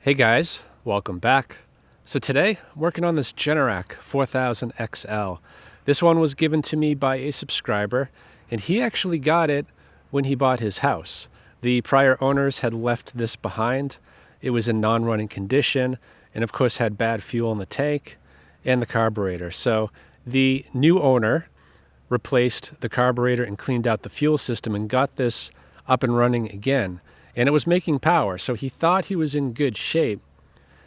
Hey guys, welcome back. So today, I'm working on this Generac 4000XL. This one was given to me by a subscriber, and he actually got it when he bought his house. The prior owners had left this behind. It was in non-running condition, and of course had bad fuel in the tank and the carburetor. So the new owner replaced the carburetor and cleaned out the fuel system and got this up and running again. And it was making power, so he thought he was in good shape.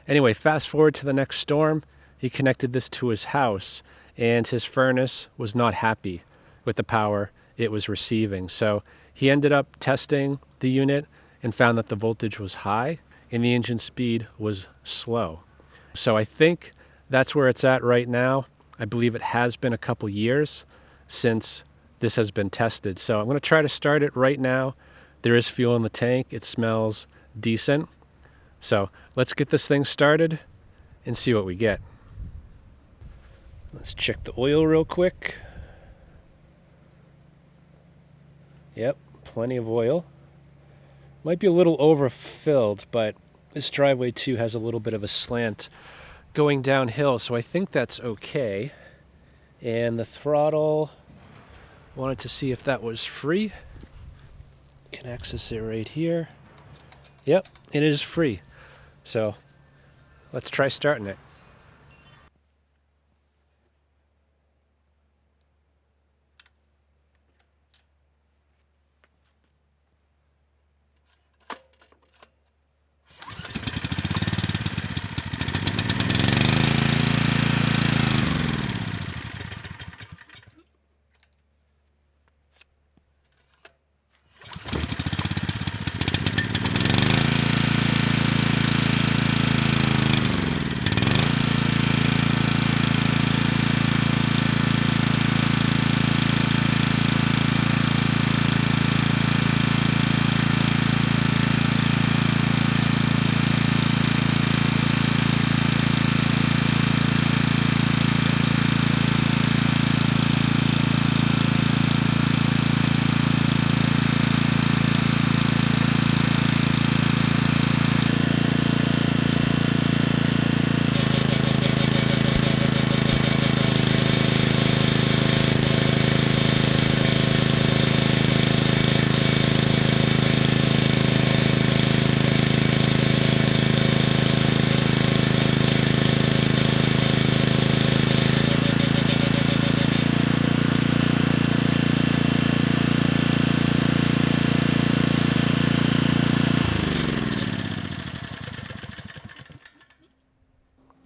Anyway, fast forward to the next storm, he connected this to his house, and his furnace was not happy with the power it was receiving. So he ended up testing the unit and found that the voltage was high and the engine speed was slow. So I think that's where it's at right now. I believe it has been a couple years since this has been tested. So I'm going to try to start it right now. There is fuel in the tank. It smells decent. So let's get this thing started and see what we get. Let's check the oil real quick. Yep, plenty of oil. Might be a little overfilled, but this driveway too has a little bit of a slant going downhill, so I think that's okay. And the throttle, wanted to see if that was free. Can access it right here. Yep, it is free. So let's try starting it.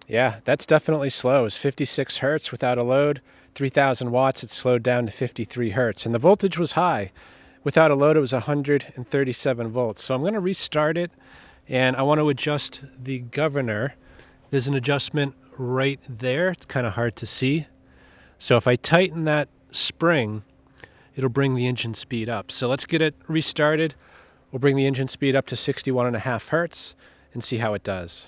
Yeah, that's definitely slow. It's 56 Hertz without a load. 3,000 watts, it slowed down to 53 Hertz. And the voltage was high. Without a load, it was 137 volts. So I'm going to restart it, and I want to adjust the governor. There's an adjustment right there. It's kind of hard to see. So if I tighten that spring, it'll bring the engine speed up. So let's get it restarted. We'll bring the engine speed up to 61.5 Hertz and see how it does.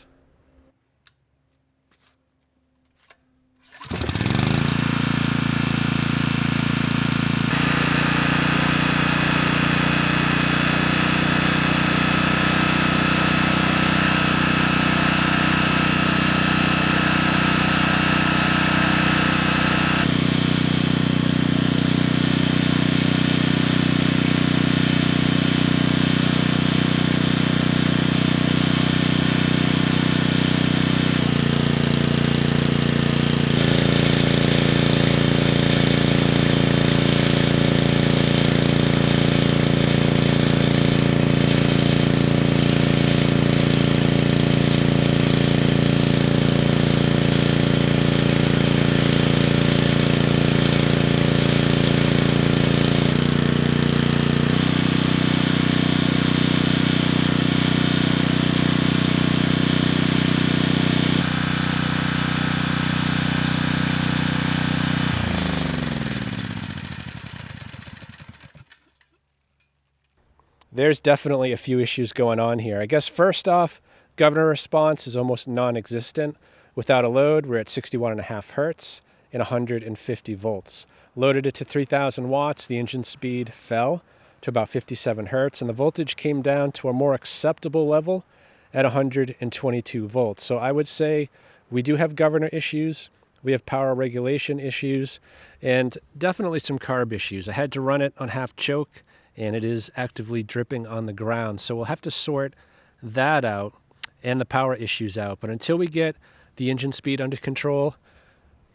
There's definitely a few issues going on here. I guess first off, governor response is almost non-existent. Without a load, we're at 61.5 Hertz and 150 volts. Loaded it to 3,000 watts, the engine speed fell to about 57 Hertz, and the voltage came down to a more acceptable level at 122 volts. So I would say we do have governor issues, we have power regulation issues, and definitely some carb issues. I had to run it on half choke, and it is actively dripping on the ground. So we'll have to sort that out and the power issues out. But until we get the engine speed under control,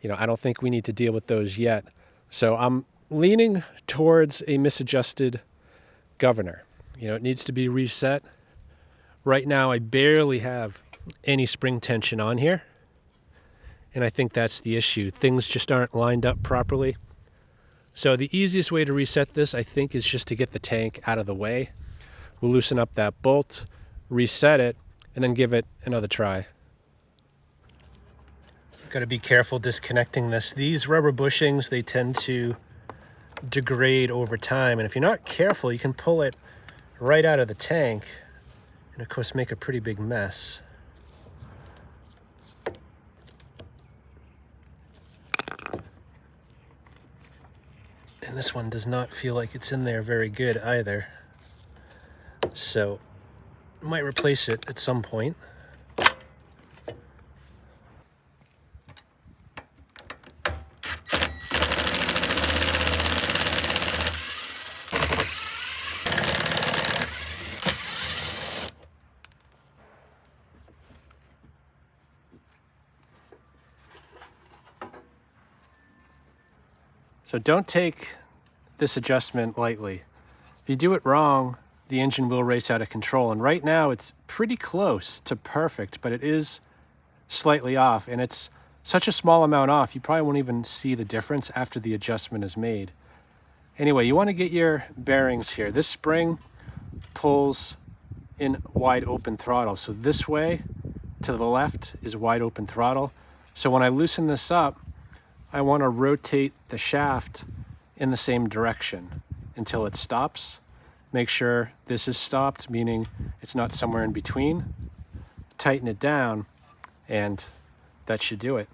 I don't think we need to deal with those yet. So I'm leaning towards a misadjusted governor. It needs to be reset. Right now, I barely have any spring tension on here. And I think that's the issue. Things just aren't lined up properly. So the easiest way to reset this, I think, is just to get the tank out of the way. We'll loosen up that bolt, reset it, and then give it another try. Got to be careful disconnecting this. These rubber bushings, they tend to degrade over time. And if you're not careful, you can pull it right out of the tank and, of course, make a pretty big mess. And this one does not feel like it's in there very good either. So I might replace it at some point. So don't take this adjustment lightly. If you do it wrong, the engine will race out of control. And right now it's pretty close to perfect, but it is slightly off. And it's such a small amount off, you probably won't even see the difference after the adjustment is made. Anyway, you want to get your bearings here. This spring pulls in wide open throttle. So this way to the left is wide open throttle. So when I loosen this up, I want to rotate the shaft in the same direction until it stops. Make sure this is stopped, meaning it's not somewhere in between. Tighten it down, and that should do it.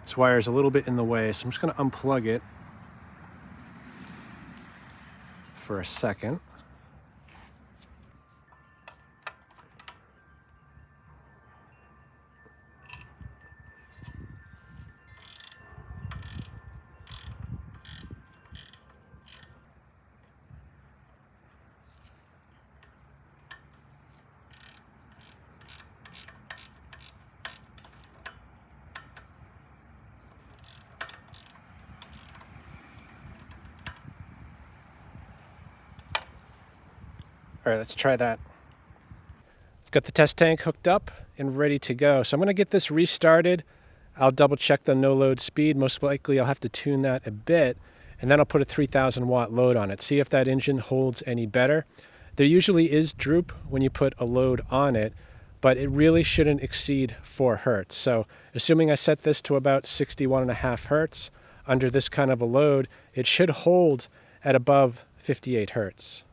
This wire is a little bit in the way, so I'm just going to unplug it for a second. All right, let's try that. I've got the test tank hooked up and ready to go. So I'm going to get this restarted. I'll double check the no load speed. Most likely I'll have to tune that a bit, and then I'll put a 3,000 watt load on it. See if that engine holds any better. There usually is droop when you put a load on it, but it really shouldn't exceed 4 Hertz. So assuming I set this to about 61.5 Hertz, under this kind of a load, it should hold at above 58 Hertz.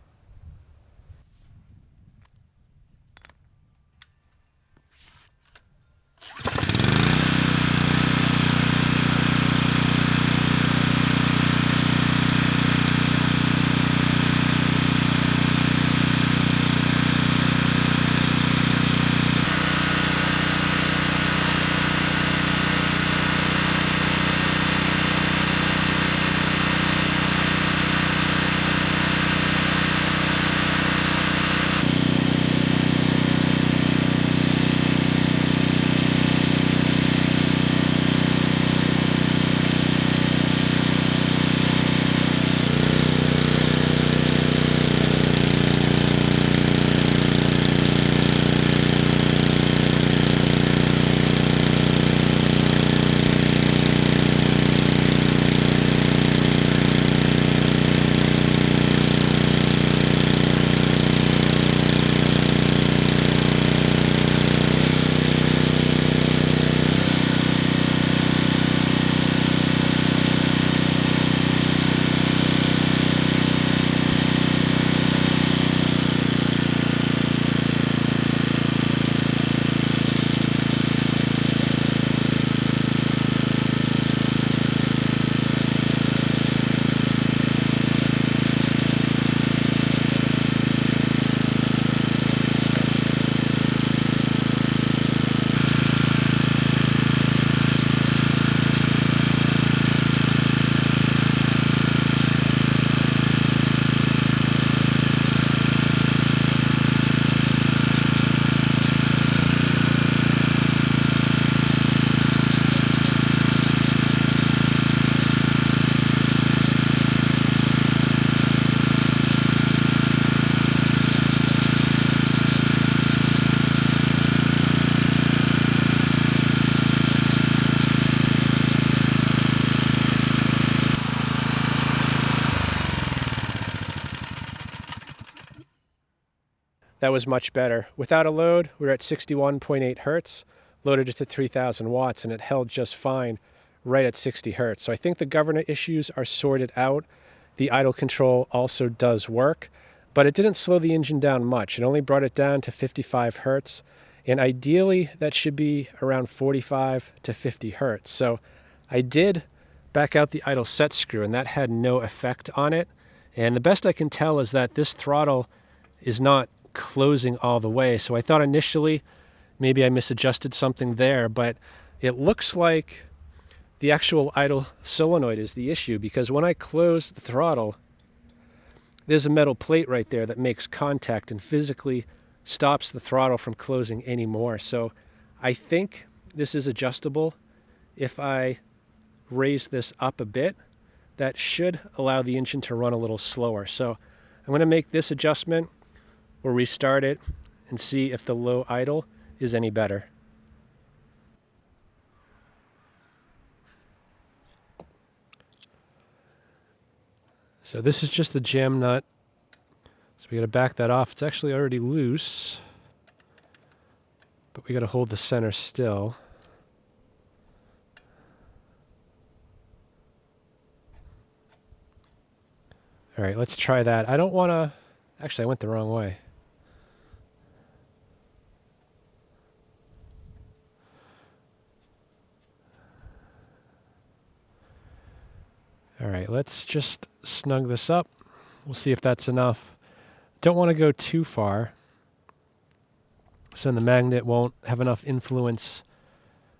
that was much better. Without a load, we were at 61.8 Hertz, loaded it to 3000 watts, and it held just fine right at 60 Hertz. So I think the governor issues are sorted out. The idle control also does work, but it didn't slow the engine down much. It only brought it down to 55 Hertz, and ideally that should be around 45 to 50 Hertz. So I did back out the idle set screw, and that had no effect on it. And the best I can tell is that this throttle is not closing all the way. So I thought initially maybe I misadjusted something there, but it looks like the actual idle solenoid is the issue, because when I close the throttle, there's a metal plate right there that makes contact and physically stops the throttle from closing anymore. So I think this is adjustable. If I raise this up a bit, that should allow the engine to run a little slower. So I'm going to make this adjustment. We'll restart it and see if the low idle is any better. So this is just the jam nut. So we got to back that off. It's actually already loose, but we got to hold the center still. All right, let's try that. I don't want to... Actually, I went the wrong way. All right, let's just snug this up. We'll see if that's enough. Don't want to go too far, so then the magnet won't have enough influence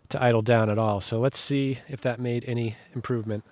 to idle down at all. So let's see if that made any improvement.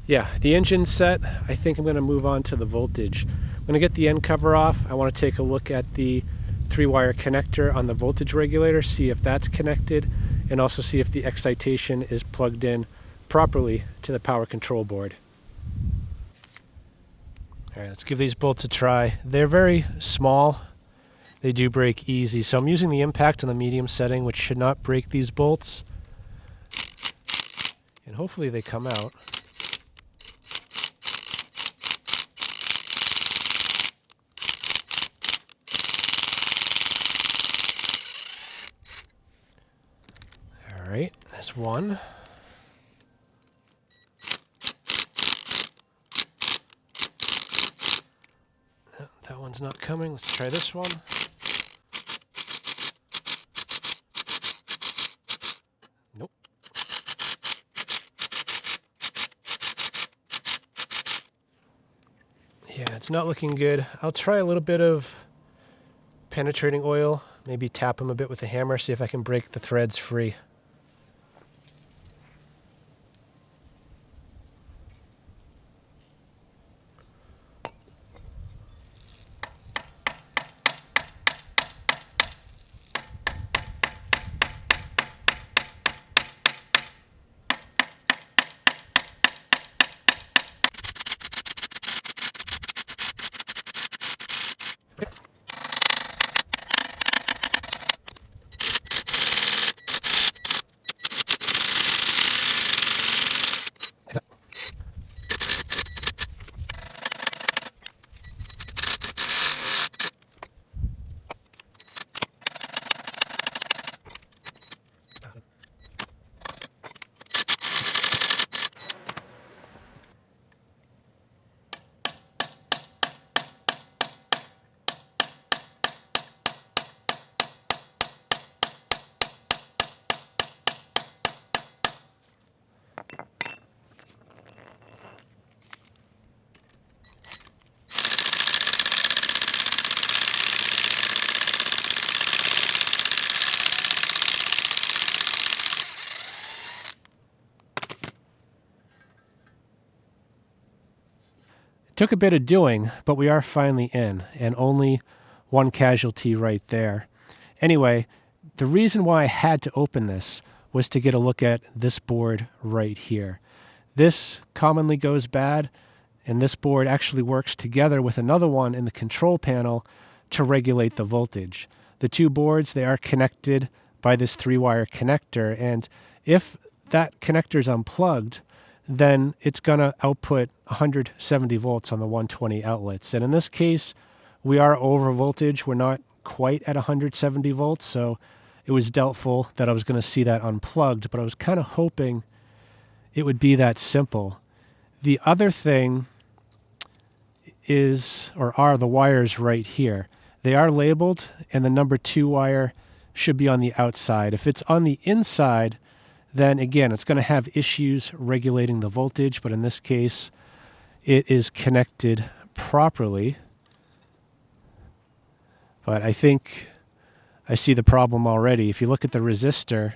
Yeah, the engine's set. I think I'm going to move on to the voltage. I'm going to get the end cover off. I want to take a look at the 3-wire connector on the voltage regulator, see if that's connected, and also see if the excitation is plugged in properly to the power control board. All right, let's give these bolts a try. They're very small. They do break easy, so I'm using the impact on the medium setting, which should not break these bolts. And hopefully they come out. All right, there's one. That one's not coming. Let's try this one. Nope. Yeah, it's not looking good. I'll try a little bit of penetrating oil, maybe tap them a bit with a hammer, see if I can break the threads free. Took a bit of doing, but we are finally in, and only one casualty right there. Anyway, the reason why I had to open this was to get a look at this board right here. This commonly goes bad, and this board actually works together with another one in the control panel to regulate the voltage. The two boards, they are connected by this 3-wire connector, and if that connector is unplugged, then it's going to output 170 volts on the 120 outlets. And in this case, we are over voltage. We're not quite at 170 volts, so it was doubtful that I was going to see that unplugged, but I was kind of hoping it would be that simple. The other thing is, or are the wires right here. They are labeled, and the number 2 wire should be on the outside. If it's on the inside, then again, it's going to have issues regulating the voltage, but in this case, it is connected properly. But I think I see the problem already. If you look at the resistor,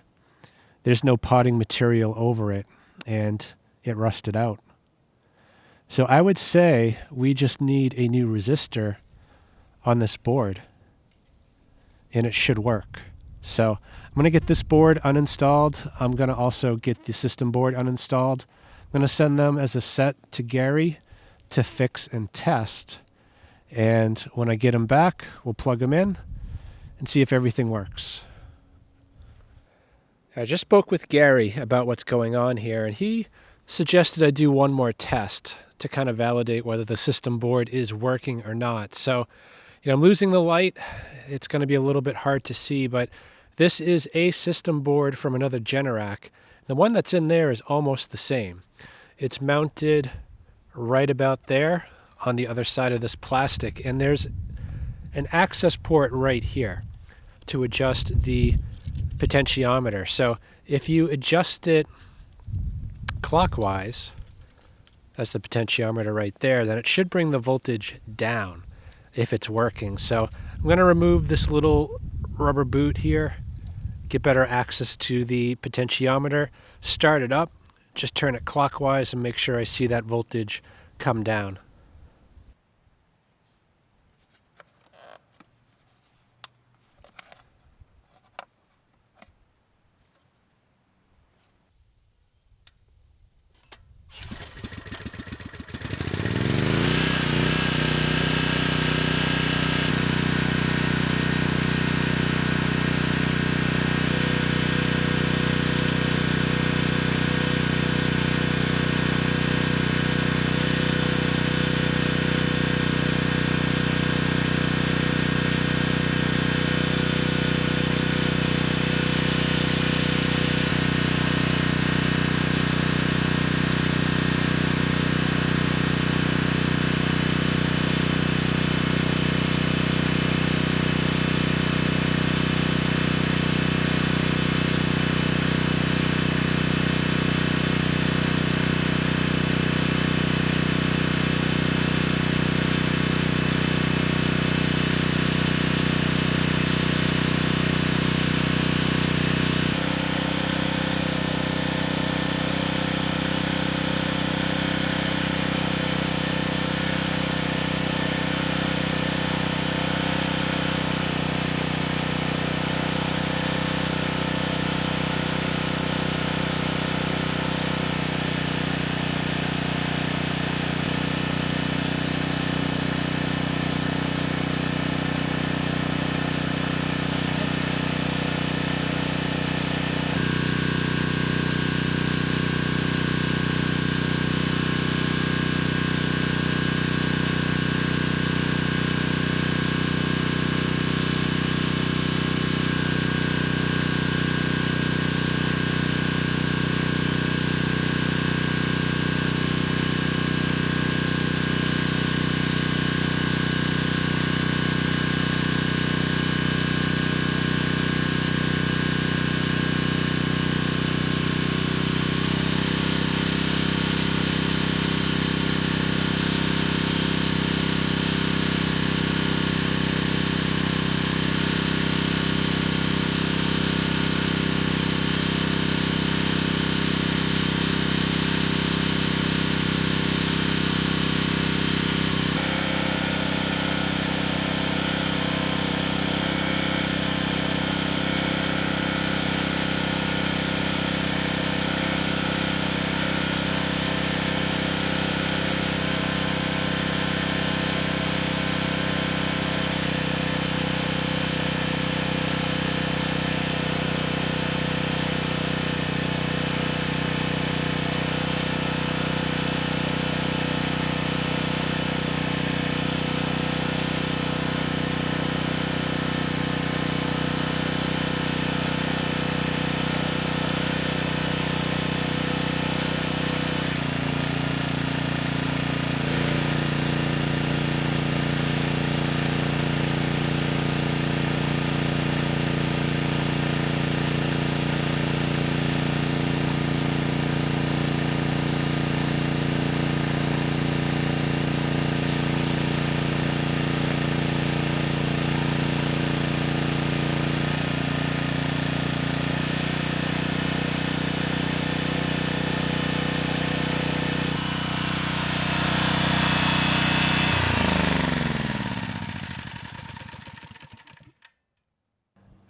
there's no potting material over it, and it rusted out. So I would say we just need a new resistor on this board, and it should work. So I'm going to get this board uninstalled. I'm going to also get the system board uninstalled. I'm going to send them as a set to Gary to fix and test. And when I get them back, we'll plug them in and see if everything works. I just spoke with Gary about what's going on here, and he suggested I do one more test to kind of validate whether the system board is working or not. So, I'm losing the light. It's going to be a little bit hard to see, but this is a system board from another Generac. The one that's in there is almost the same. It's mounted right about there on the other side of this plastic, and there's an access port right here to adjust the potentiometer. So if you adjust it clockwise, that's the potentiometer right there, then it should bring the voltage down if it's working. So I'm going to remove this little rubber boot here, get better access to the potentiometer, start it up, just turn it clockwise and make sure I see that voltage come down.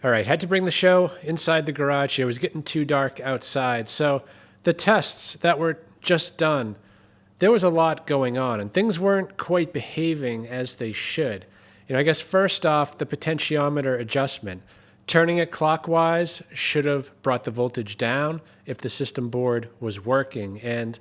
All right, had to bring the show inside the garage. It was getting too dark outside. So the tests that were just done, there was a lot going on, and things weren't quite behaving as they should. I guess first off, the potentiometer adjustment. Turning it clockwise should have brought the voltage down if the system board was working, and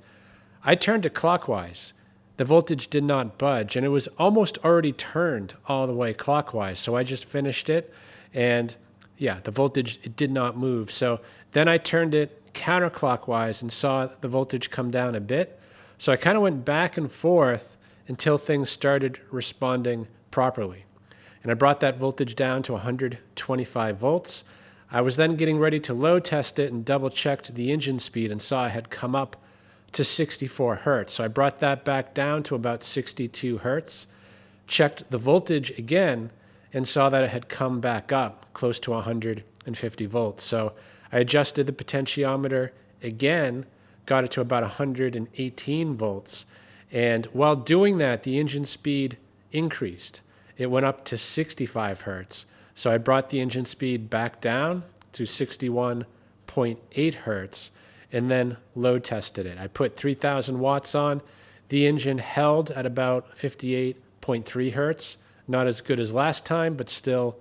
I turned it clockwise. The voltage did not budge, and it was almost already turned all the way clockwise, so I just finished it, and yeah, the voltage, it did not move. So then I turned it counterclockwise and saw the voltage come down a bit. So I kind of went back and forth until things started responding properly. And I brought that voltage down to 125 volts. I was then getting ready to load test it and double checked the engine speed and saw it had come up to 64 Hertz. So I brought that back down to about 62 Hertz, checked the voltage again, and saw that it had come back up close to 150 volts. So I adjusted the potentiometer again, got it to about 118 volts. And while doing that, the engine speed increased. It went up to 65 Hertz. So I brought the engine speed back down to 61.8 Hertz and then load tested it. I put 3,000 watts on. The engine held at about 58.3 Hertz. Not as good as last time, but still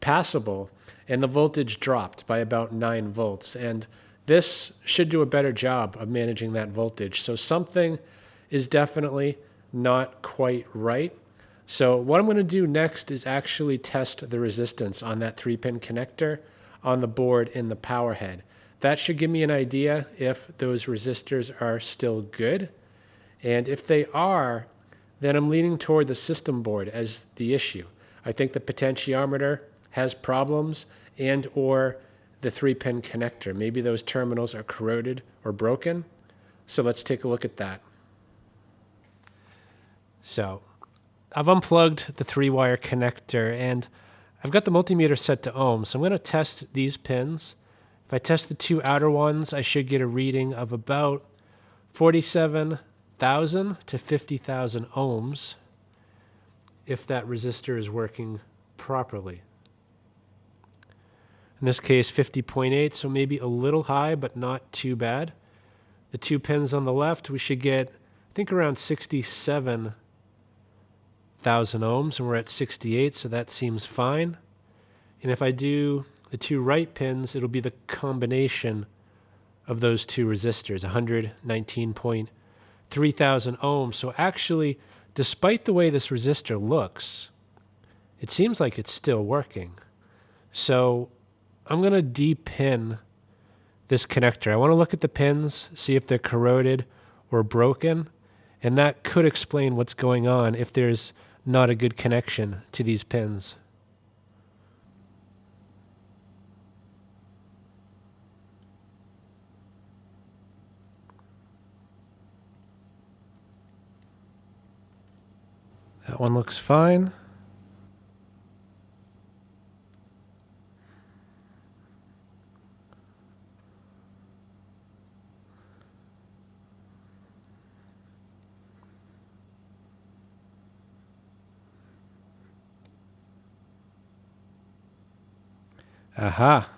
passable. And the voltage dropped by about 9 volts. And this should do a better job of managing that voltage. So something is definitely not quite right. So what I'm going to do next is actually test the resistance on that 3-pin connector on the board in the power head. That should give me an idea if those resistors are still good. And if they are, then I'm leaning toward the system board as the issue. I think the potentiometer has problems and or the 3-pin connector. Maybe those terminals are corroded or broken. So let's take a look at that. So I've unplugged the 3-wire connector and I've got the multimeter set to ohms. So I'm going to test these pins. If I test the 2 outer ones, I should get a reading of about 47,000 to 50,000 ohms if that resistor is working properly. In this case, 50.8, so maybe a little high, but not too bad. The 2 pins on the left, we should get, I think, around 67,000 ohms, and we're at 68, so that seems fine. And if I do the 2 right pins, it'll be the combination of those 2 resistors, 119.3 thousand ohms. So actually, despite the way this resistor looks, it seems like it's still working. So I'm going to de-pin this connector. I want to look at the pins, see if they're corroded or broken, and that could explain what's going on if there's not a good connection to these pins. That one looks fine. Aha.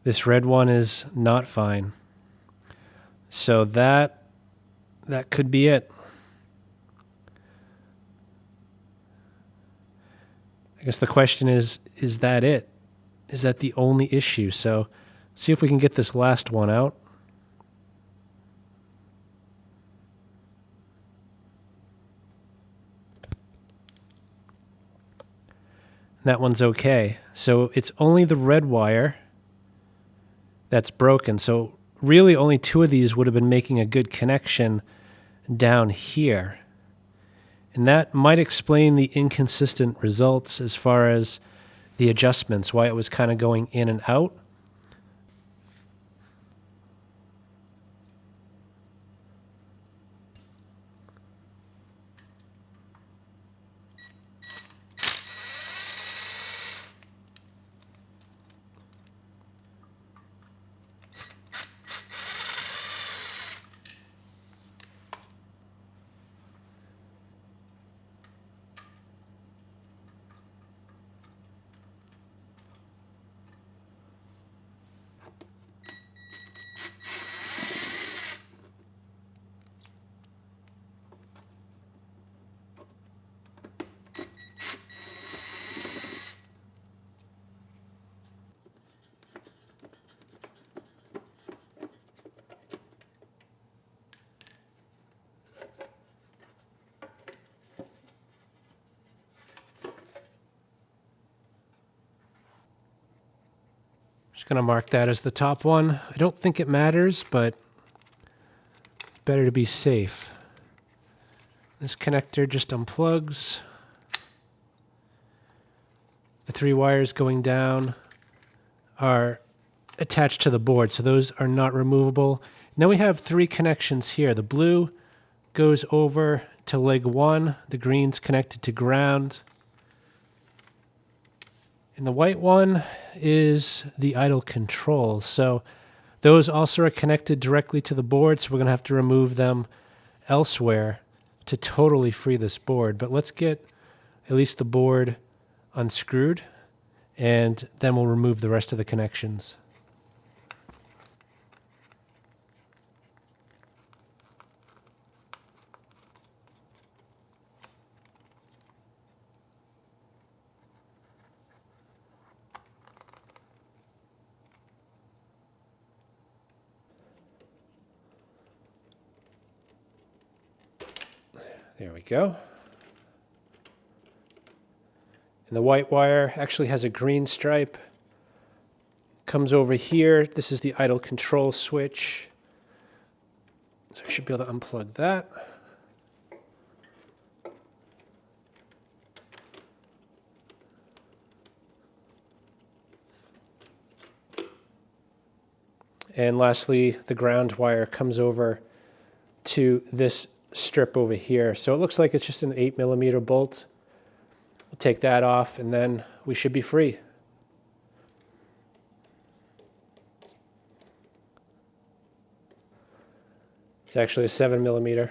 This red one is not fine. So that could be it. I guess the question is that it? Is that the only issue? So see if we can get this last one out. That one's okay. So it's only the red wire that's broken. So really only 2 of these would have been making a good connection down here. And that might explain the inconsistent results as far as the adjustments, why it was kind of going in and out. Just going to mark that as the top one. I don't think it matters, but better to be safe. This connector just unplugs. The 3 wires going down are attached to the board, so those are not removable. Now we have 3 connections here. The blue goes over to leg 1. The green's connected to ground. And the white one is the idle control. So those also are connected directly to the board, so we're going to have to remove them elsewhere to totally free this board. But let's get at least the board unscrewed, and then we'll remove the rest of the connections. There we go. And the white wire actually has a green stripe. Comes over here. This is the idle control switch. So I should be able to unplug that. And lastly, the ground wire comes over to this strip over here. So it looks like it's just an 8mm bolt. We'll take that off and then we should be free. It's actually a 7mm.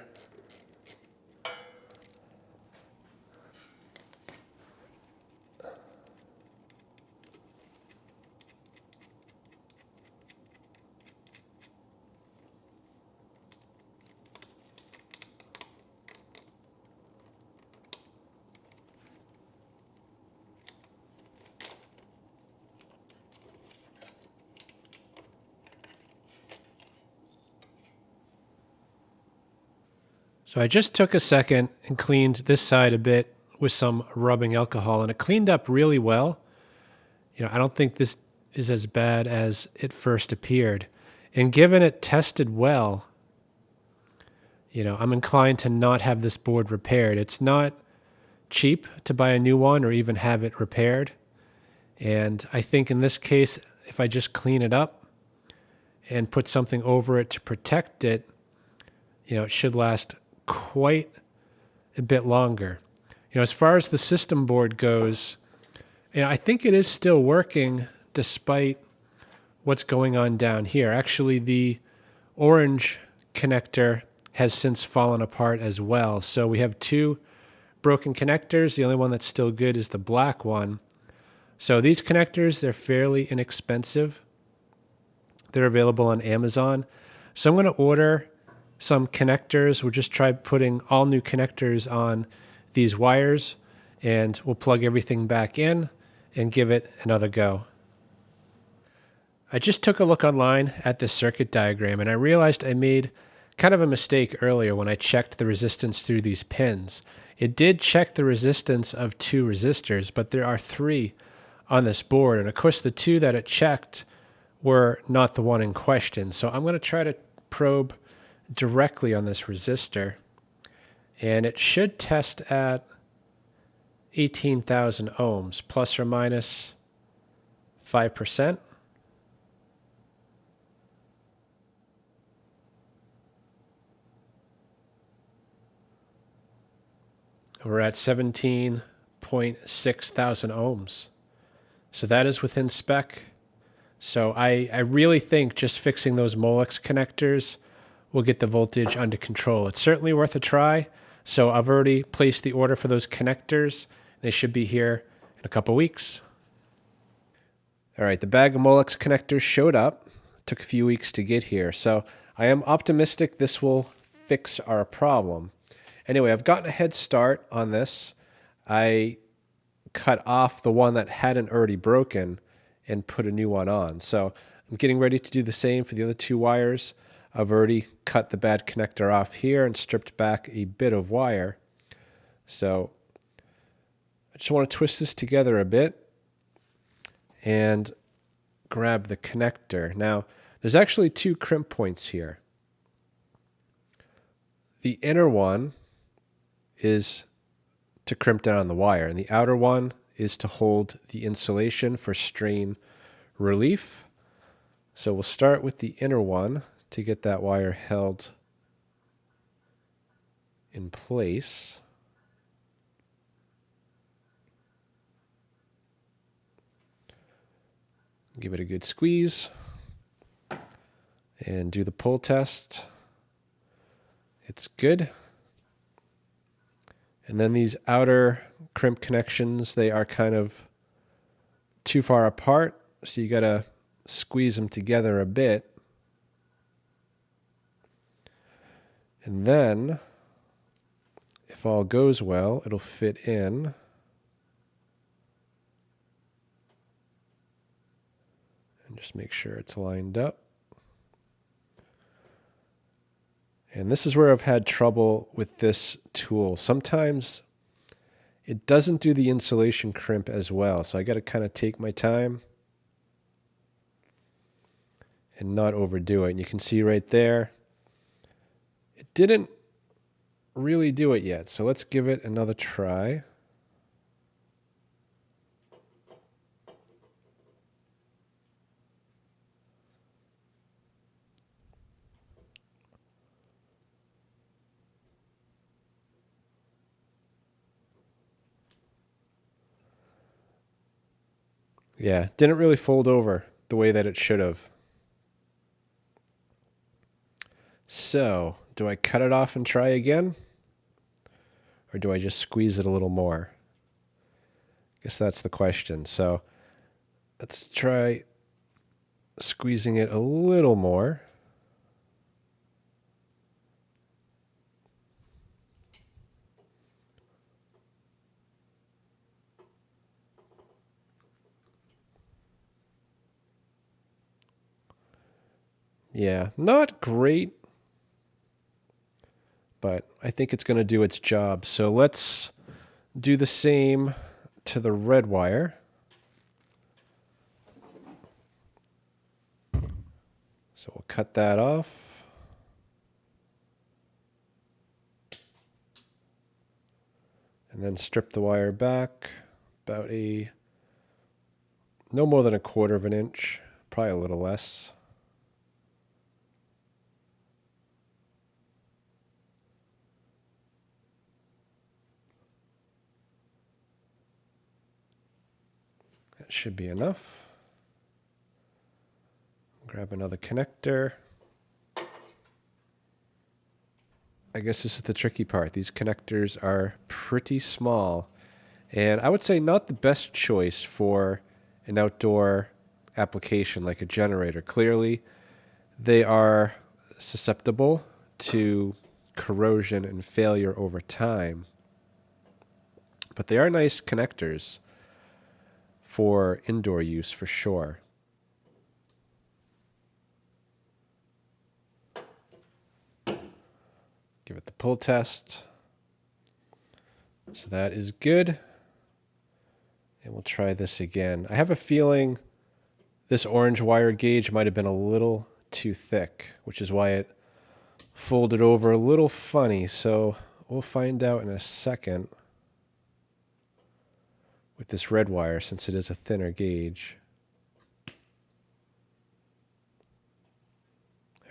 So I just took a second and cleaned this side a bit with some rubbing alcohol, and it cleaned up really well. I don't think this is as bad as it first appeared. And given it tested well, I'm inclined to not have this board repaired. It's not cheap to buy a new one or even have it repaired. And I think in this case, if I just clean it up and put something over it to protect it, it should last quite a bit longer. As far as the system board goes, I think it is still working despite what's going on down here. Actually, the orange connector has since fallen apart as well. So we have 2 broken connectors. The only one that's still good is the black one. So these connectors, they're fairly inexpensive. They're available on Amazon. So I'm going to order some connectors. We'll just try putting all new connectors on these wires, and we'll plug everything back in and give it another go. I just took a look online at this circuit diagram, and I realized I made kind of a mistake earlier when I checked the resistance through these pins. It did check the resistance of 2 resistors, but there are 3 on this board, and of course the 2 that it checked were not the one in question. So I'm going to try to probe directly on this resistor, and it should test at 18,000 ohms, plus or minus 5%. We're at 17.6 thousand ohms. So that is within spec. So I really think just fixing those Molex connectors will get the voltage under control. It's certainly worth a try. So I've already placed the order for those connectors. They should be here in a couple weeks. All right, the bag of Molex connectors showed up. It took a few weeks to get here. So I am optimistic this will fix our problem. Anyway, I've gotten a head start on this. I cut off the one that hadn't already broken and put a new one on. So I'm getting ready to do the same for the other 2 wires. I've already cut the bad connector off here and stripped back a bit of wire. So I just want to twist this together a bit. And grab the connector. Now, there's actually two crimp points here. The inner one is to crimp down the wire, and the outer one is to hold the insulation for strain relief. So we'll start with the inner one to get that wire held in place. Give it a good squeeze and do the pull test. It's good. And then these outer crimp connections, they are kind of too far apart, so you gotta squeeze them together a bit. And then, if all goes well, it'll fit in. And just make sure it's lined up. And this is where I've had trouble with this tool. Sometimes it doesn't do the insulation crimp as well, so I got to kind of take my time and not overdo it. And you can see right there, it didn't really do it yet. So let's give it another try. Yeah, didn't really fold over the way that it should have. So, do I cut it off and try again? Or do I just squeeze it a little more? I guess that's the question. So, let's try squeezing it a little more. Yeah, not great, but I think it's going to do its job. So let's do the same to the red wire. So we'll cut that off. And then strip the wire back about no more than 1/4 of an inch, probably a little less. That should be enough. Grab another connector. I guess this is the tricky part. These connectors are pretty small, and I would say not the best choice for an outdoor application like a generator. Clearly, they are susceptible to corrosion and failure over time, but they are nice connectors for indoor use for sure. Give it the pull test. So that is good. And we'll try this again. I have a feeling this orange wire gauge might have been a little too thick, which is why it folded over a little funny. So we'll find out in a second with this red wire, since it is a thinner gauge. All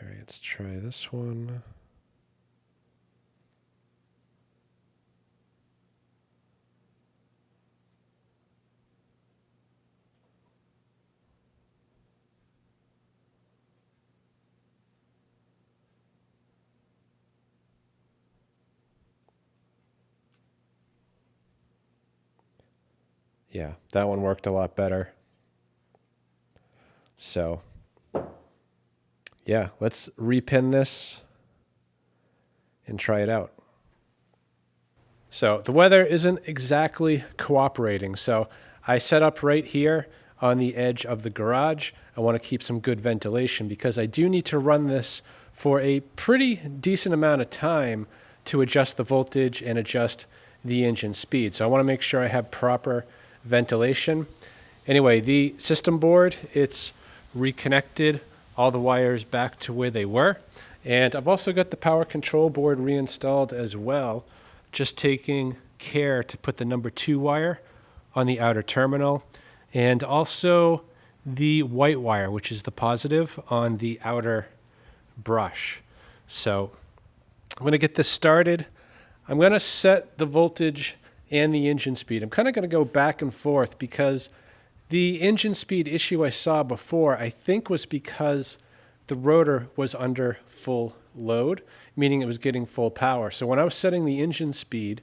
right, let's try this one. Yeah, that one worked a lot better. So, yeah, let's repin this and try it out. So the weather isn't exactly cooperating. So I set up right here on the edge of the garage. I want to keep some good ventilation because I do need to run this for a pretty decent amount of time to adjust the voltage and adjust the engine speed. So I want to make sure I have proper ventilation. Anyway, the system board, it's reconnected all the wires back to where they were. And I've also got the power control board reinstalled as well, just taking care to put the number 2 wire on the outer terminal, and also the white wire, which is the positive, on the outer brush. So I'm going to get this started. I'm going to set the voltage and the engine speed. I'm kind of going to go back and forth because the engine speed issue I saw before, I think, was because the rotor was under full load, meaning it was getting full power. So when I was setting the engine speed,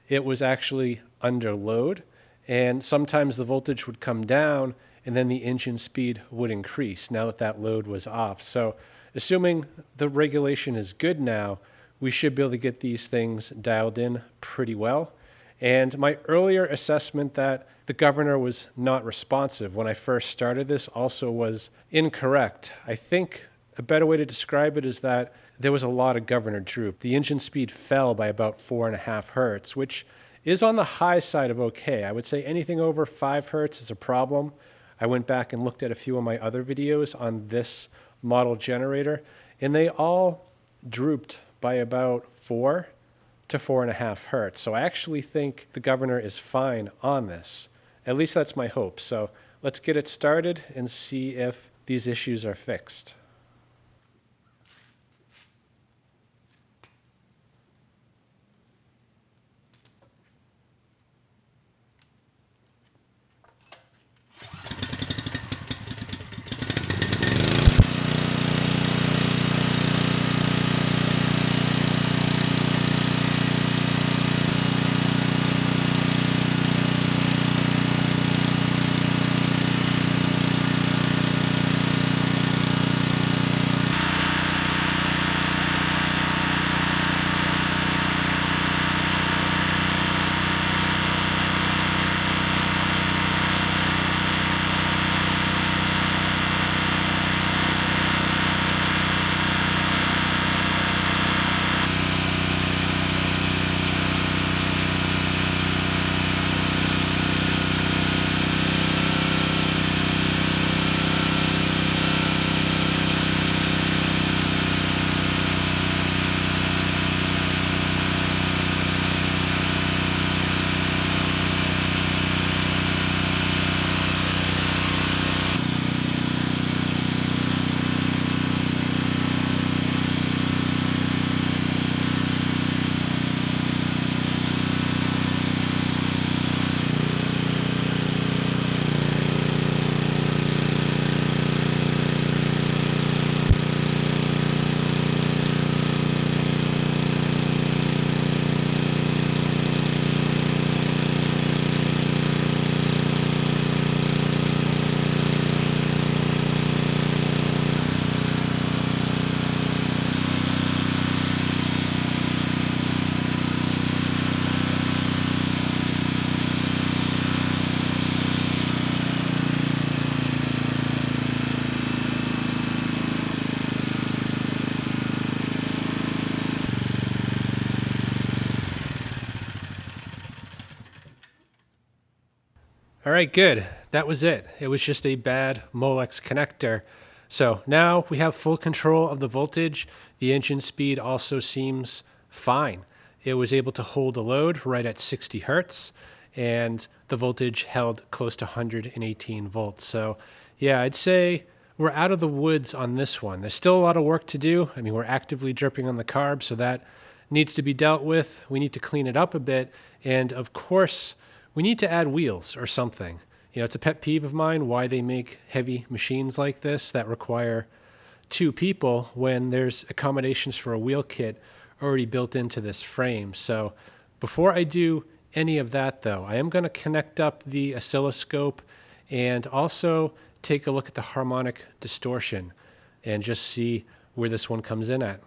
it was actually under load, and sometimes the voltage would come down and then the engine speed would increase now that that load was off. So assuming the regulation is good now, we should be able to get these things dialed in pretty well. And my earlier assessment that the governor was not responsive when I first started this also was incorrect. I think a better way to describe it is that there was a lot of governor droop. The engine speed fell by about 4.5 Hertz, which is on the high side of okay. I would say anything over 5 Hertz is a problem. I went back and looked at a few of my other videos on this model generator, and they all drooped by about 4 to 4.5 Hertz. So I actually think the governor is fine on this. At least that's my hope. So let's get it started and see if these issues are fixed. All right, good. That was it. It was just a bad Molex connector. So now we have full control of the voltage. The engine speed also seems fine. It was able to hold a load right at 60 Hertz, and the voltage held close to 118 volts. So yeah, I'd say we're out of the woods on this one. There's still a lot of work to do. I mean, we're actively dripping on the carb, so that needs to be dealt with. We need to clean it up a bit. And of course, we need to add wheels or something. You know, it's a pet peeve of mine why they make heavy machines like this that require 2 people when there's accommodations for a wheel kit already built into this frame. So before I do any of that though, I am going to connect up the oscilloscope and also take a look at the harmonic distortion and just see where this one comes in at.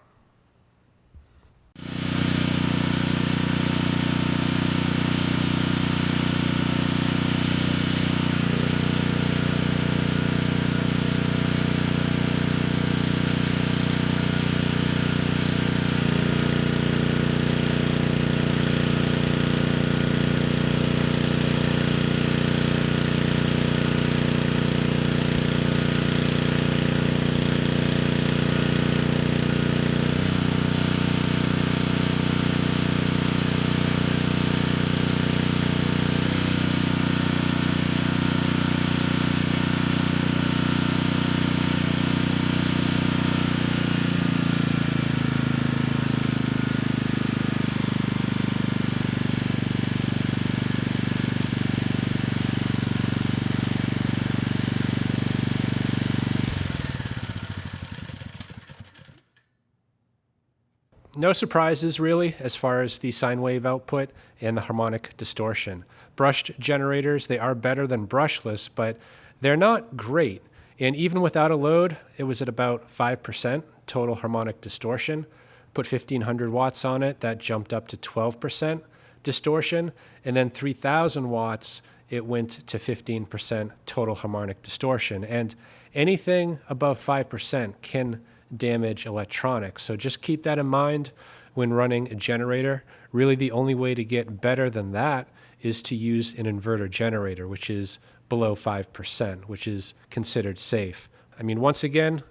no surprises really as far as the sine wave output and the harmonic distortion. Brushed generators, they are better than brushless, but they're not great. And even without a load, it was at about 5% total harmonic distortion. Put 1500 watts on it, that jumped up to 12% distortion. And then 3000 watts, it went to 15% total harmonic distortion. And anything above 5% can damage electronics. So just keep that in mind when running a generator. Really the only way to get better than that is to use an inverter generator, which is below 5%, which is considered safe. I mean, once again,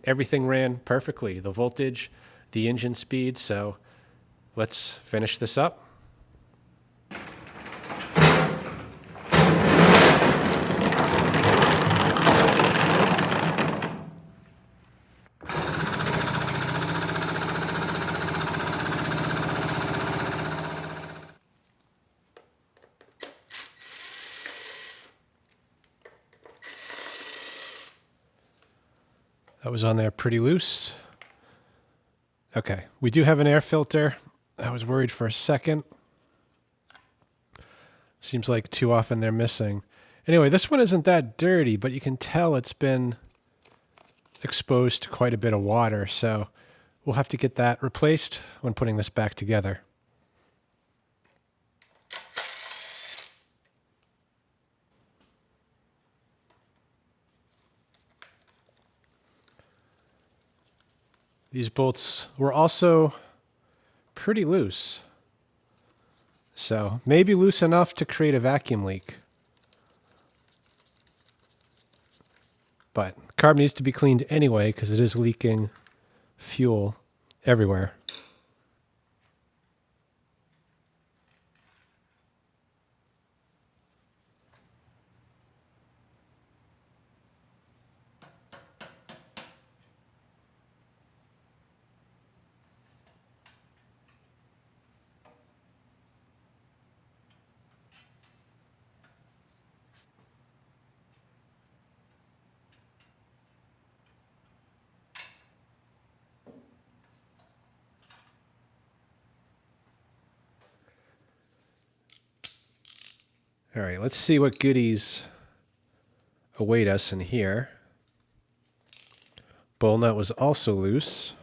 everything ran perfectly. The voltage, the engine speed. So let's finish this up. That was on there pretty loose. Okay, we do have an air filter. I was worried for a second. Seems like too often they're missing. Anyway, this one isn't that dirty, but you can tell it's been exposed to quite a bit of water, so we'll have to get that replaced when putting this back together. These bolts were also pretty loose. So maybe loose enough to create a vacuum leak. But carb needs to be cleaned anyway because it is leaking fuel everywhere. All right, let's see what goodies await us in here. Bowl nut was also loose.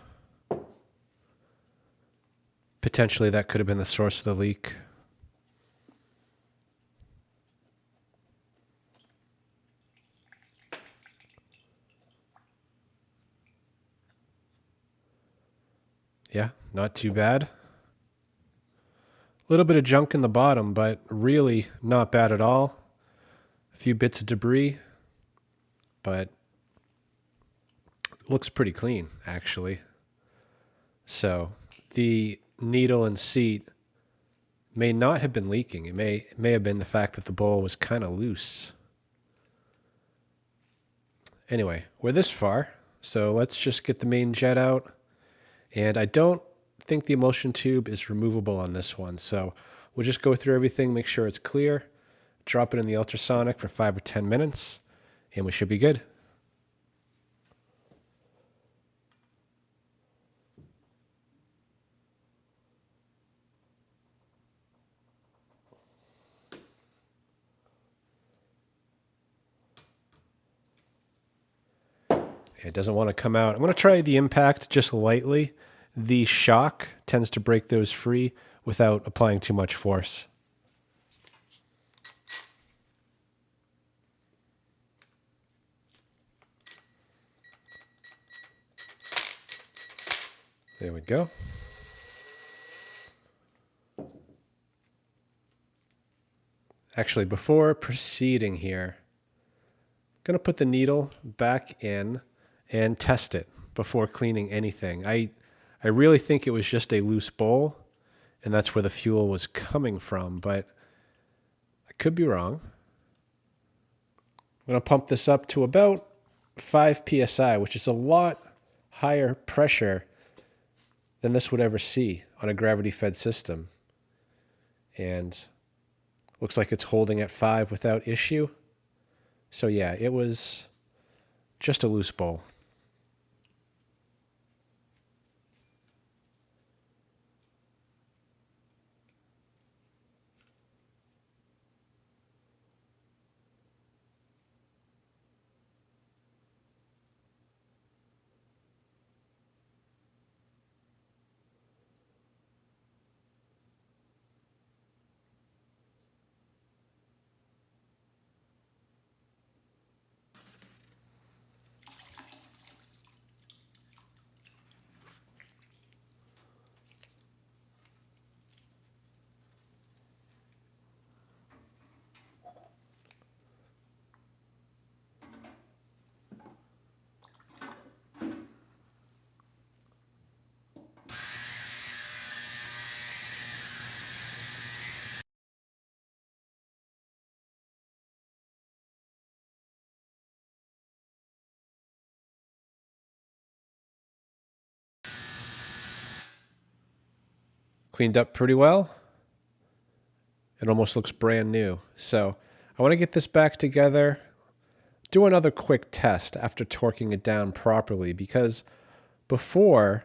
Potentially that could have been the source of the leak. Yeah, not too bad. A little bit of junk in the bottom, but really not bad at all. A few bits of debris, but looks pretty clean, actually. So the needle and seat may not have been leaking. It may have been the fact that the bowl was kind of loose. Anyway, we're this far, so let's just get the main jet out. And I don't think the emulsion tube is removable on this one, so we'll just go through everything, make sure it's clear, drop it in the ultrasonic for 5 or 10 minutes, and we should be good. It doesn't want to come out. I'm going to try the impact just lightly. The shock tends to break those free without applying too much force. There we go. Actually, before proceeding here, I'm going to put the needle back in and test it before cleaning anything. I really think it was just a loose bowl, and that's where the fuel was coming from, but I could be wrong. I'm going to pump this up to about 5 psi, which is a lot higher pressure than this would ever see on a gravity-fed system. And looks like it's holding at 5 without issue. So yeah, it was just a loose bowl. cleaned up pretty well. It almost looks brand new. So I want to get this back together, do another quick test after torquing it down properly, because before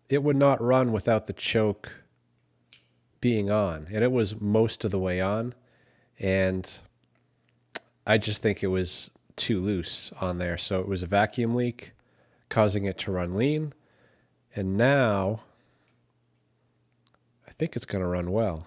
it would not run without the choke being on, and it was most of the way on, and I just think it was too loose on there. So it was a vacuum leak causing it to run lean, and now I think it's going to run well.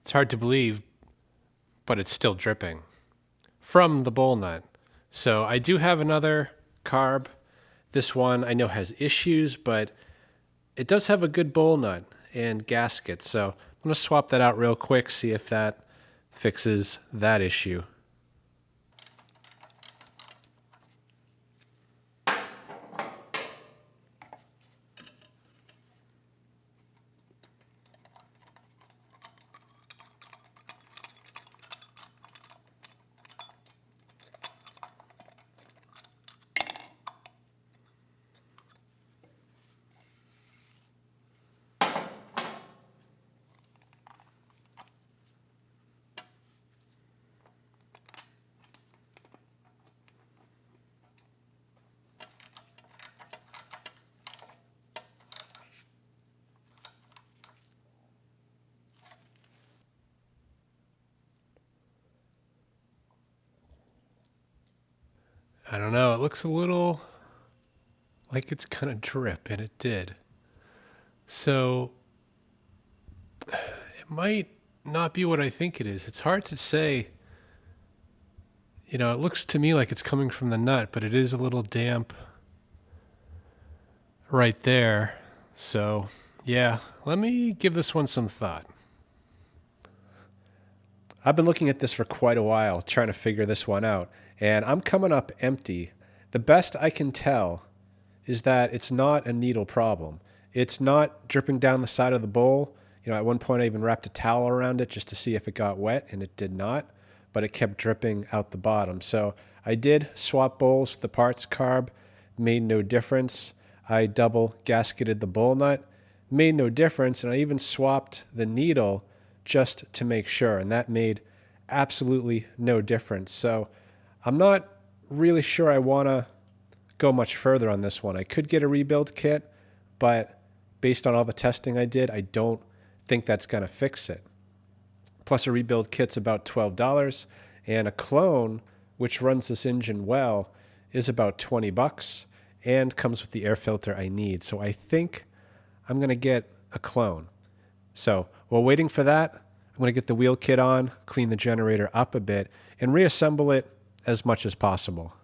It's hard to believe, but it's still dripping from the bowl nut. So I do have another carb. This one I know has issues, but it does have a good bowl nut and gasket. So I'm going to swap that out real quick, see if that fixes that issue. I don't know, it looks a little like it's gonna drip, and it did. So it might not be what I think it is. It's hard to say. You know, it looks to me like it's coming from the nut, but it is a little damp right there. So yeah, let me give this one some thought. I've been looking at this for quite a while, trying to figure this one out, and I'm coming up empty. The best I can tell is that it's not a needle problem. It's not dripping down the side of the bowl. You know, at one point I even wrapped a towel around it just to see if it got wet, and it did not, but it kept dripping out the bottom. So I did swap bowls with the parts carb, made no difference. I double gasketed the bowl nut, made no difference, and I even swapped the needle just to make sure, and that made absolutely no difference. So I'm not really sure I want to go much further on this one. I could get a rebuild kit, but based on all the testing I did, I don't think that's going to fix it. Plus a rebuild kit's about $12, and a clone, which runs this engine well, is about $20 and comes with the air filter I need. So I think I'm going to get a clone. So while waiting for that, I'm going to get the wheel kit on, clean the generator up a bit, and reassemble it as much as possible.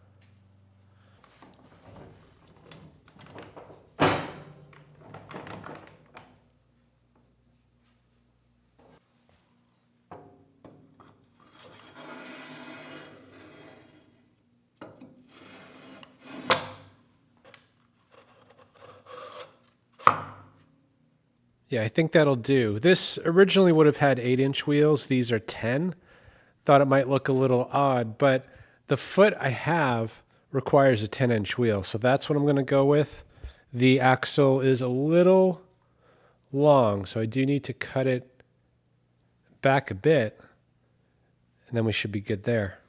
Yeah, I think that'll do. This originally would have had 8-inch wheels. These are 10. Thought it might look a little odd, but The foot I have requires a 10-inch wheel, so that's what I'm going to go with. The axle is a little long, so I do need to cut it back a bit, and then we should be good there.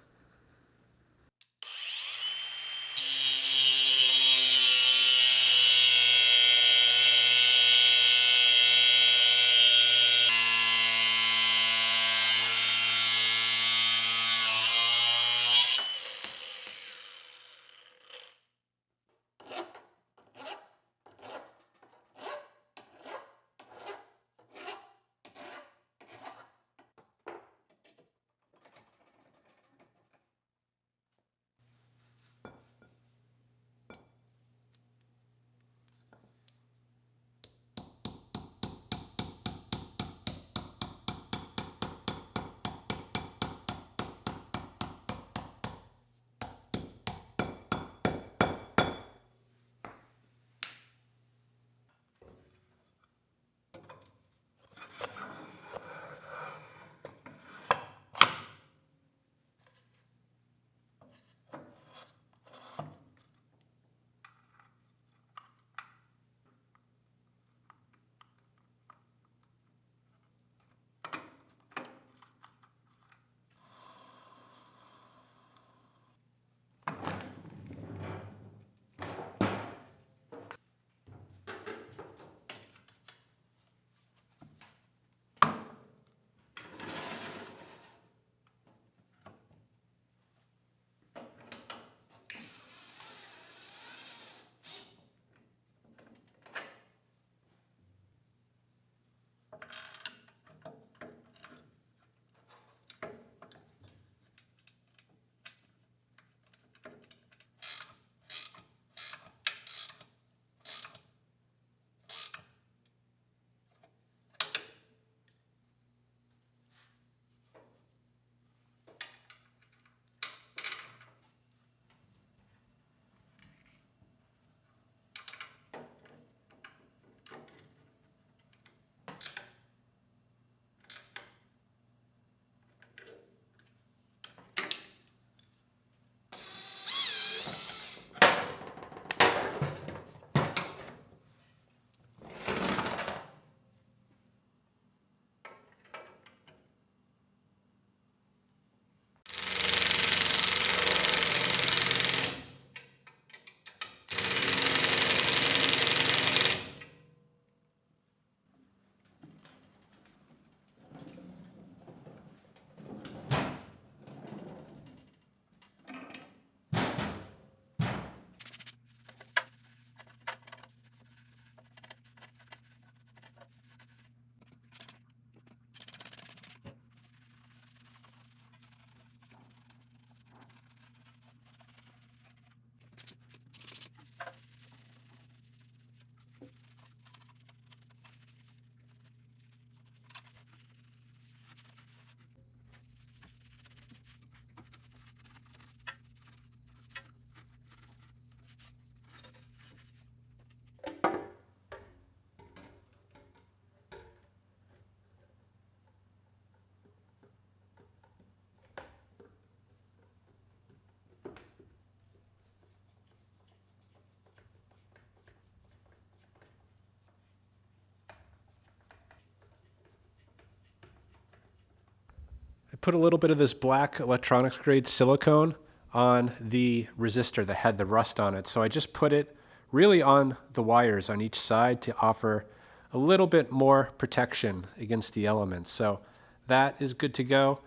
I put a little bit of this black electronics grade silicone on the resistor that had the rust on it. So I just put it really on the wires on each side to offer a little bit more protection against the elements. So that is good to go.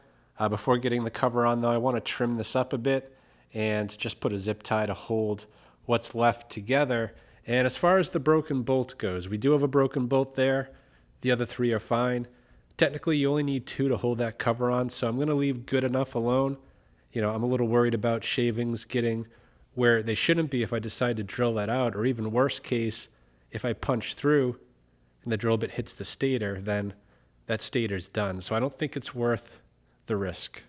Before getting the cover on though, I want to trim this up a bit and just put a zip tie to hold what's left together. And as far as the broken bolt goes, we do have a broken bolt there. The other three are fine. Technically, you only need 2 to hold that cover on, so I'm going to leave good enough alone. You know, I'm a little worried about shavings getting where they shouldn't be if I decide to drill that out, or even worst case, if I punch through and the drill bit hits the stator, then that stator's done. So I don't think it's worth the risk.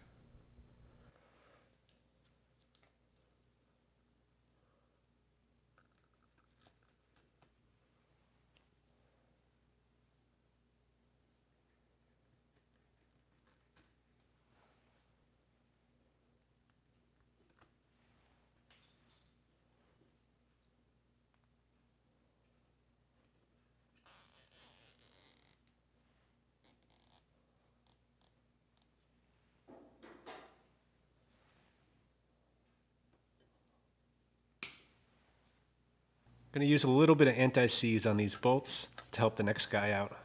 going to use a little bit of anti-seize on these bolts to help the next guy out.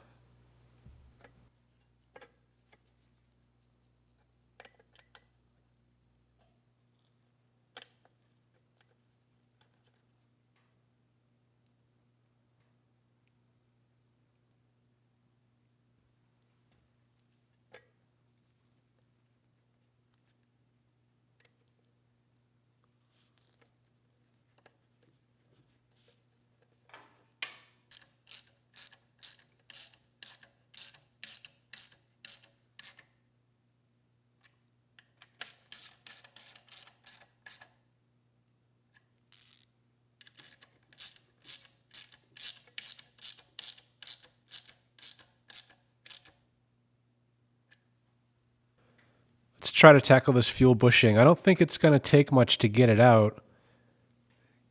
Let's try to tackle this fuel bushing. I don't think it's going to take much to get it out,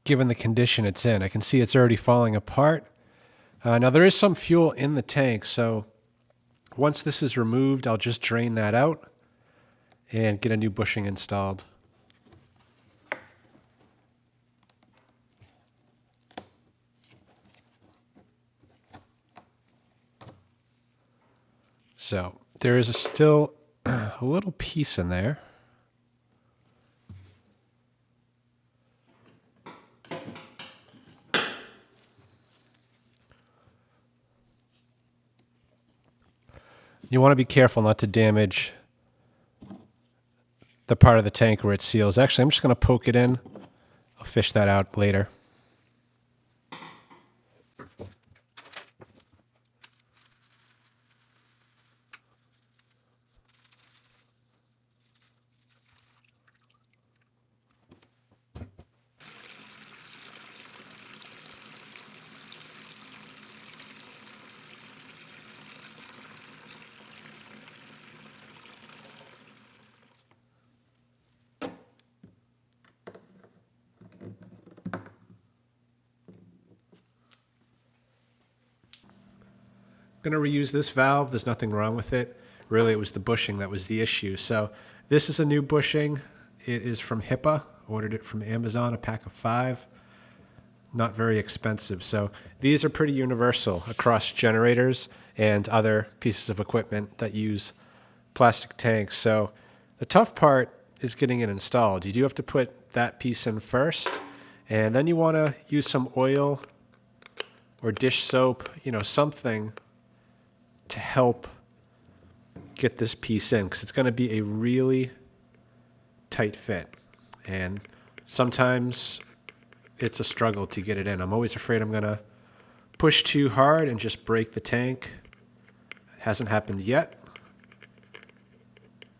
given the condition it's in. I can see it's already falling apart. Now there is some fuel in the tank, so once this is removed, I'll just drain that out and get a new bushing installed. So there is still a little piece in there. You want to be careful not to damage the part of the tank where it seals. Actually, I'm just going to poke it in. I'll fish that out later. Going to reuse this valve. There's nothing wrong with it. Really, it was the bushing that was the issue. So this is a new bushing. It is from HIPAA. Ordered it from Amazon, a pack of 5. Not very expensive. So these are pretty universal across generators and other pieces of equipment that use plastic tanks. So the tough part is getting it installed. You do have to put that piece in first, and then you want to use some oil or dish soap, something to help get this piece in, because it's going to be a really tight fit. And sometimes it's a struggle to get it in. I'm always afraid I'm going to push too hard and just break the tank. It hasn't happened yet.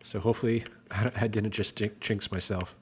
So hopefully I didn't just jinx myself.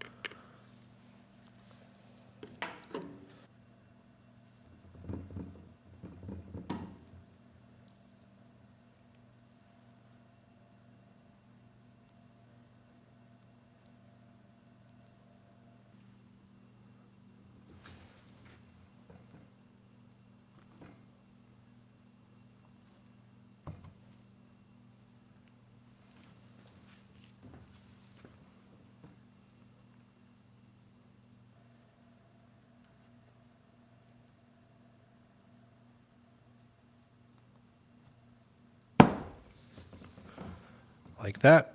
Like that.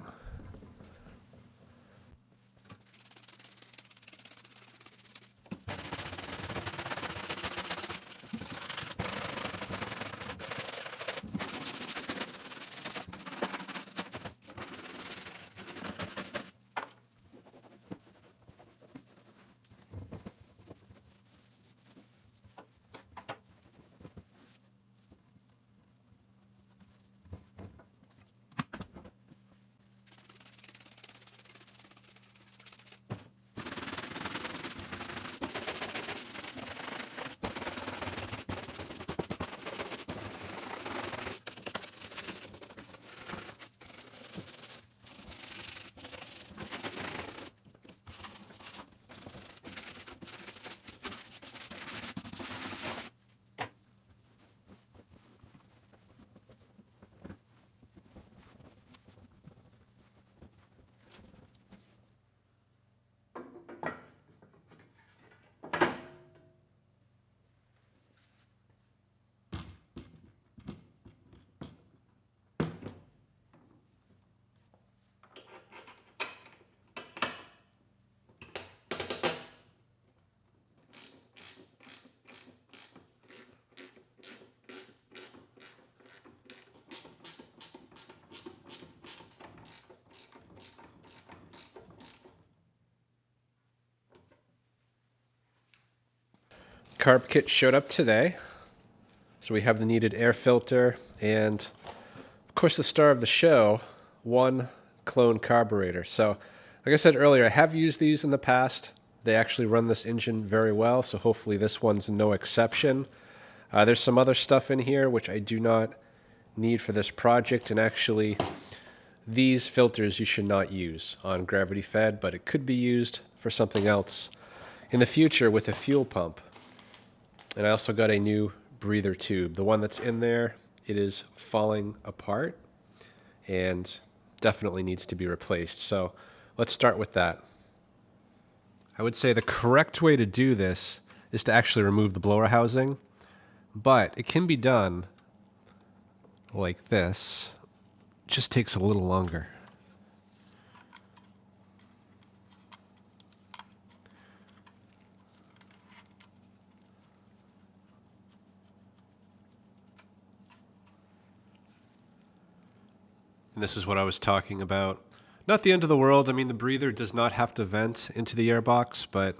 carb kit showed up today. So we have the needed air filter and, of course, the star of the show, one clone carburetor. So, like I said earlier, I have used these in the past. They actually run this engine very well, so hopefully this one's no exception. There's some other stuff in here which I do not need for this project, and actually these filters you should not use on gravity fed, but it could be used for something else in the future with a fuel pump. And I also got a new breather tube. The one that's in there, it is falling apart and definitely needs to be replaced. So let's start with that. I would say the correct way to do this is to actually remove the blower housing, but it can be done like this. It just takes a little longer. And this is what I was talking about. Not the end of the world. I mean, the breather does not have to vent into the airbox, but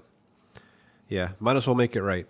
yeah, might as well make it right.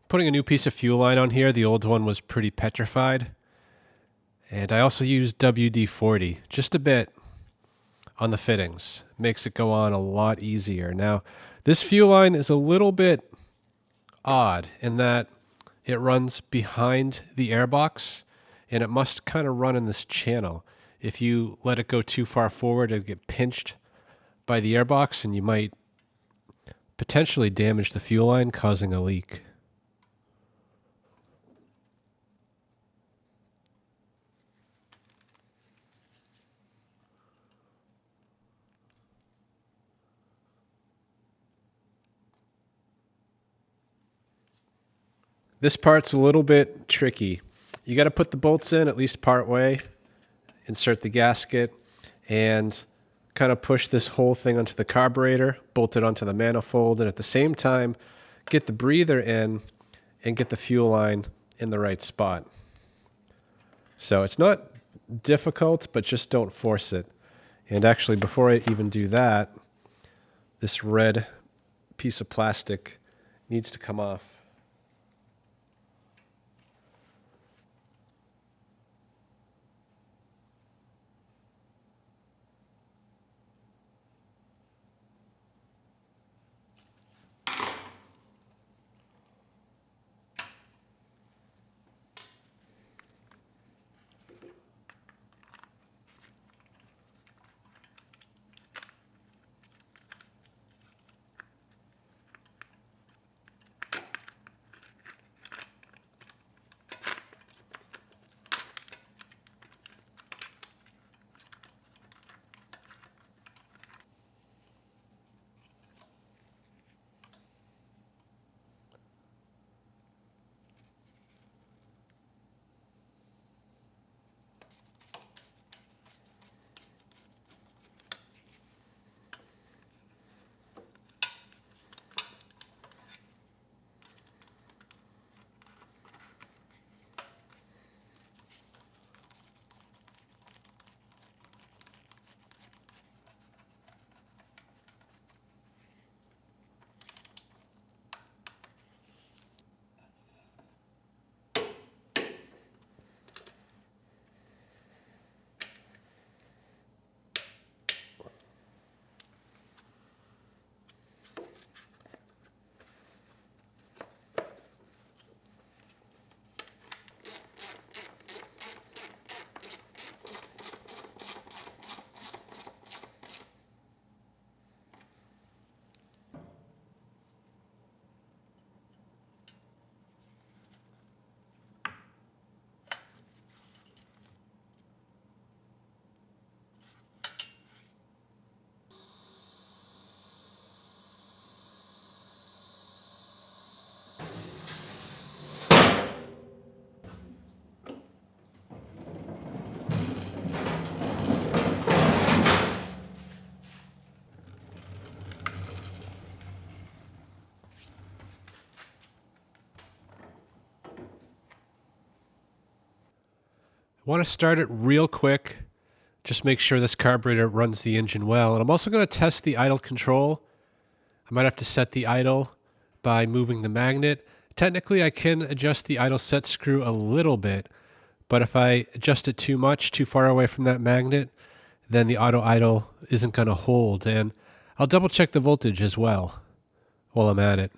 Putting a new piece of fuel line on here. The old one was pretty petrified. And I also used WD-40, just a bit on the fittings. Makes it go on a lot easier. Now, this fuel line is a little bit odd in that it runs behind the airbox, and it must kind of run in this channel. If you let it go too far forward, it'll get pinched by the airbox, and you might potentially damage the fuel line, causing a leak. This part's a little bit tricky. You got to put the bolts in at least part way, insert the gasket, and kind of push this whole thing onto the carburetor, bolt it onto the manifold, and at the same time, get the breather in and get the fuel line in the right spot. So it's not difficult, but just don't force it. And actually, before I even do that, this red piece of plastic needs to come off. Want to start it real quick. Just make sure this carburetor runs the engine well. And I'm also going to test the idle control. I might have to set the idle by moving the magnet. Technically, I can adjust the idle set screw a little bit, but if I adjust it too much, too far away from that magnet, then the auto idle isn't going to hold. And I'll double check the voltage as well while I'm at it.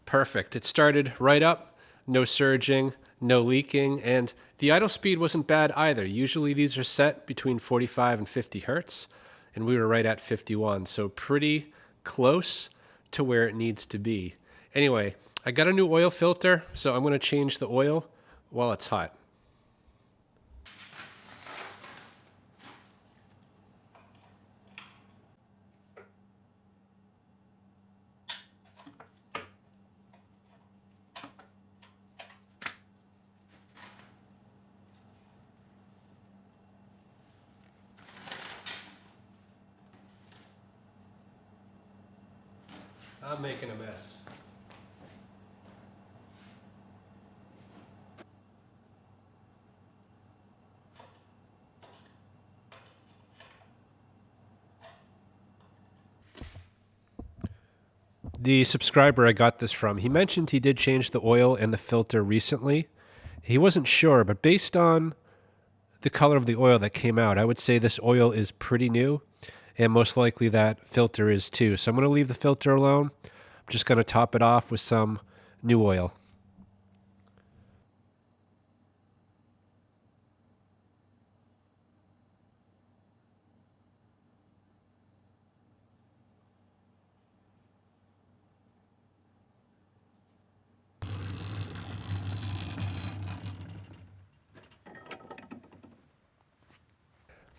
Perfect. It started right up, no surging, no leaking, and the idle speed wasn't bad either. Usually these are set between 45 and 50 Hertz, and we were right at 51, so pretty close to where it needs to be. Anyway, I got a new oil filter, so I'm going to change the oil while it's hot. I'm making a mess. The subscriber I got this from, he mentioned he did change the oil and the filter recently. He wasn't sure, but based on the color of the oil that came out, I would say this oil is pretty new, and most likely that filter is too. So I'm going to leave the filter alone. I'm just going to top it off with some new oil.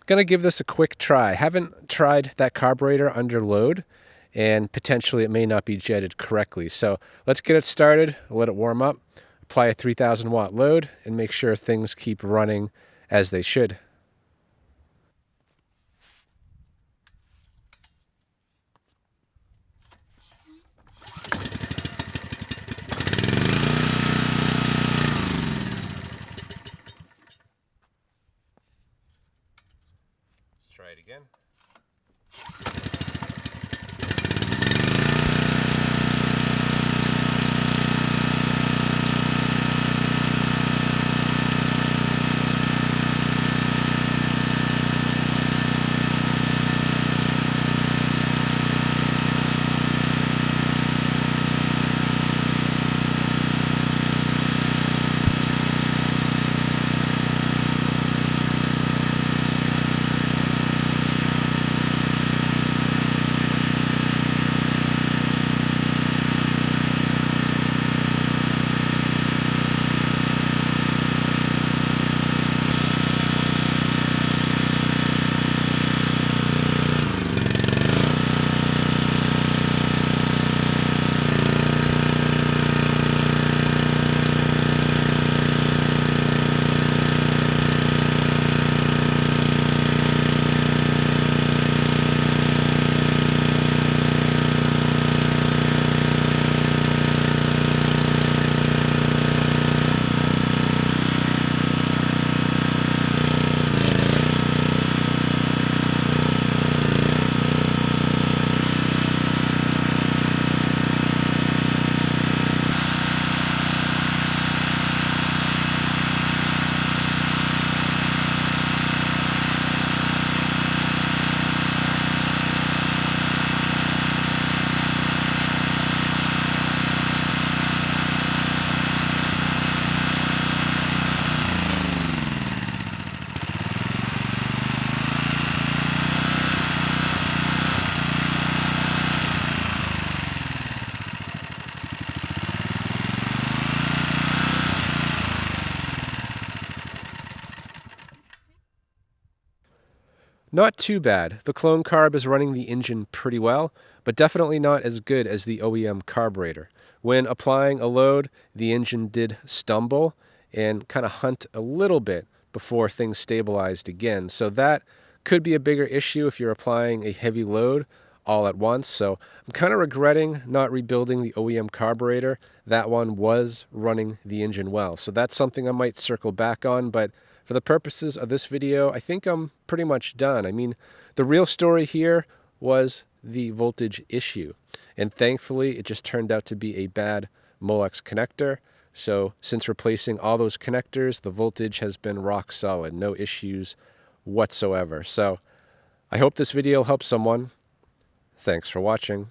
Gonna give this a quick try. Haven't tried that carburetor under load, and potentially it may not be jetted correctly. So let's get it started, let it warm up, apply a 3000 watt load, and make sure things keep running as they should. Let's try it again. Not too bad. The clone carb is running the engine pretty well, but definitely not as good as the OEM carburetor. When applying a load, the engine did stumble and kind of hunt a little bit before things stabilized again. So that could be a bigger issue if you're applying a heavy load all at once. So I'm kind of regretting not rebuilding the OEM carburetor. That one was running the engine well. So that's something I might circle back on, but for the purposes of this video, I think I'm pretty much done. I mean, the real story here was the voltage issue. And thankfully, it just turned out to be a bad Molex connector. So since replacing all those connectors, the voltage has been rock solid. No issues whatsoever. So I hope this video helps someone. Thanks for watching.